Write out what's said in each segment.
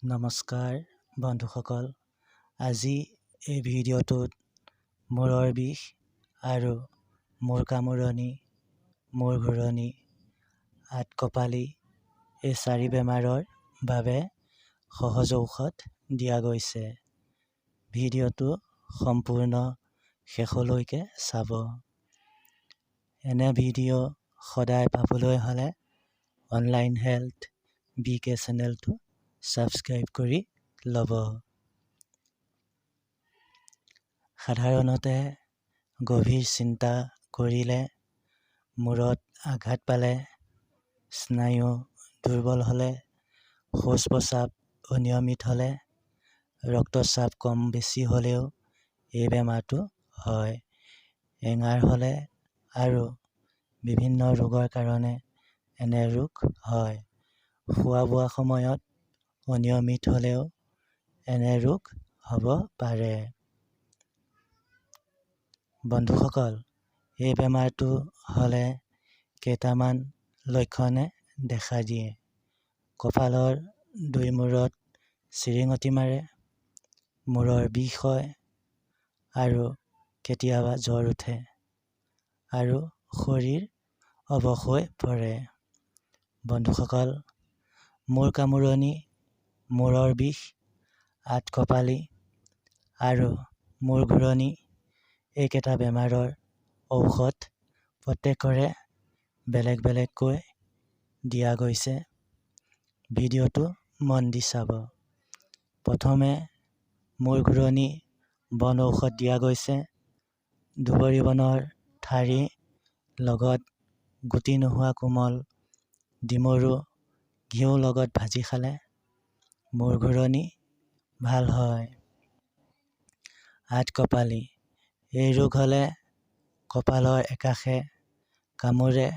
নমস্কাৰ বন্ধুসকল, আজি এই ভিডিঅ'টোত মূৰৰ বিষ আৰু মূৰ কামোৰণি, মূৰ ঘূৰণি, আঠকঁপালি এই 4 বেমাৰৰ বাবে সহজ ঔষধ দিয়া গৈছে। ভিডিঅ'টো সম্পূৰ্ণ শেষলৈকে চাব। এনে ভিডিঅ' সদায় পাবলৈ হ'লে অনলাইন হেল্থ BK চেনেলটো ছাবস্ক্ৰাইব কৰি ল'ব। সাধাৰণতে গভীৰ চিন্তা কৰিলে, মূৰত আঘাত পালে, স্নায়ু দুৰ্বল হ'লে, শৌচ-প্ৰস্ৰাৱ অনিয়মিত হ'লে, ৰক্তচাপ কম বেছি হ'লেও এই বেমাৰটো হয়। এঙাৰ হ'লে আৰু বিভিন্ন ৰোগৰ কাৰণে এনে ৰোগ হয়। খোৱা-বোৱা সময়ত অনিয়মিত হ'লেও এনে ৰোগ হ'ব পাৰে। বন্ধুসকল, এই বেমাৰটো হ'লে কেইটামান লক্ষণে দেখা দিয়ে। কঁকালৰ দুই মূৰত চিৰিঙতি মাৰে, মূৰৰ বিষ হয় আৰু কেতিয়াবা জ্বৰ উঠে আৰু শৰীৰ অৱশ হৈ পৰে। বন্ধুসকল, মূৰ কামোৰণি, মূৰৰ বিষ, আঠকঁপালি আৰু মূৰ ঘূৰণি এইকেইটা বেমাৰৰ ঔষধ প্ৰত্যেকৰে বেলেগ বেলেগকৈ দিয়া গৈছে। ভিডিঅ'টো মন দি চাব। প্ৰথমে মূৰ ঘূৰণি বন ঔষধ দিয়া গৈছে। দুবৰি বনৰ ঠাৰি লগত গুটি নোহোৱা কোমল ডিমৰু ঘিউ লগত ভাজি খালে মূৰ ঘূৰণি ভাল হয়। আঠকঁপালি এই ৰোগ হ'লে কপালৰ একাষে কামোৰে,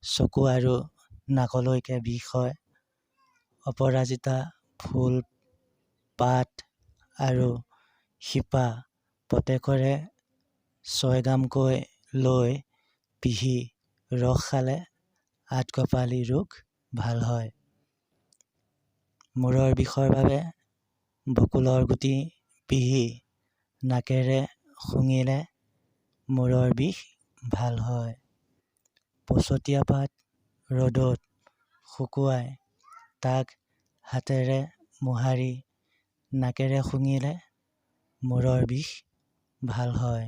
চকু আৰু নাকলৈকে বিষ হয়। অপৰাজিতা ফুল, পাত আৰু শিপা প্ৰত্যেকৰে 6 গ্ৰামকৈ লৈ পিহি ৰস খালে আঠকঁপালি ৰোগ ভাল হয়। মূৰৰ বিষৰ বাবে বকুলৰ গুটি পিহি নাকেৰে শুঙিলে মূৰৰ বিষ ভাল হয়। পচতীয়া পাত ৰ'দত শুকুৱাই তাক হাতেৰে মোহাৰি নাকেৰে শুঙিলে মূৰৰ বিষ ভাল হয়।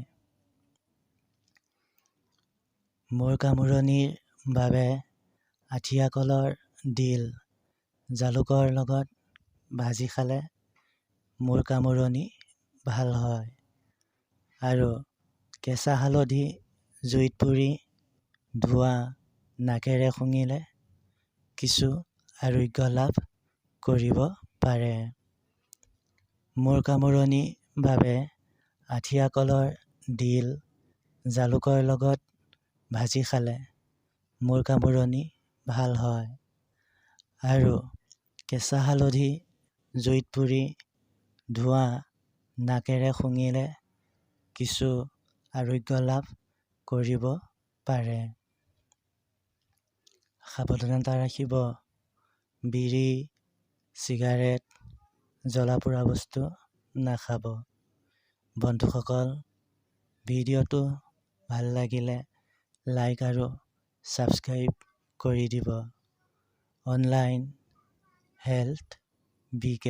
মূৰ কামোৰণিৰ বাবে আঠিয়া কলৰ ডিল জালুকৰ লগত ভাজি খালে মূৰ কামোৰণি ভাল হয় আৰু কেঁচা হালধি জুইত পুৰি ধোঁৱা নাকেৰে শুঙিলে কিছু আৰোগ্য লাভ কৰিব পাৰে। মূৰ কামোৰণিৰ বাবে আঠিয়া কলৰ ডিল জালুকৰ লগত ভাজি খালে মূৰ কামোৰণি ভাল হয় আৰু কেঁচা হালধি জুইত পুৰি ধোঁৱা নাকেৰে শুঙিলে কিছু আৰোগ্য লাভ কৰিব পাৰে। সাৱধানতা ৰাখিব, বিড়ি, চিগাৰেট, জ্বলা পোৰা বস্তু নাখাব। বন্ধুসকল, ভিডিঅ'টো ভাল লাগিলে লাইক আৰু ছাবস্ক্ৰাইব কৰি দিব। Online health BK।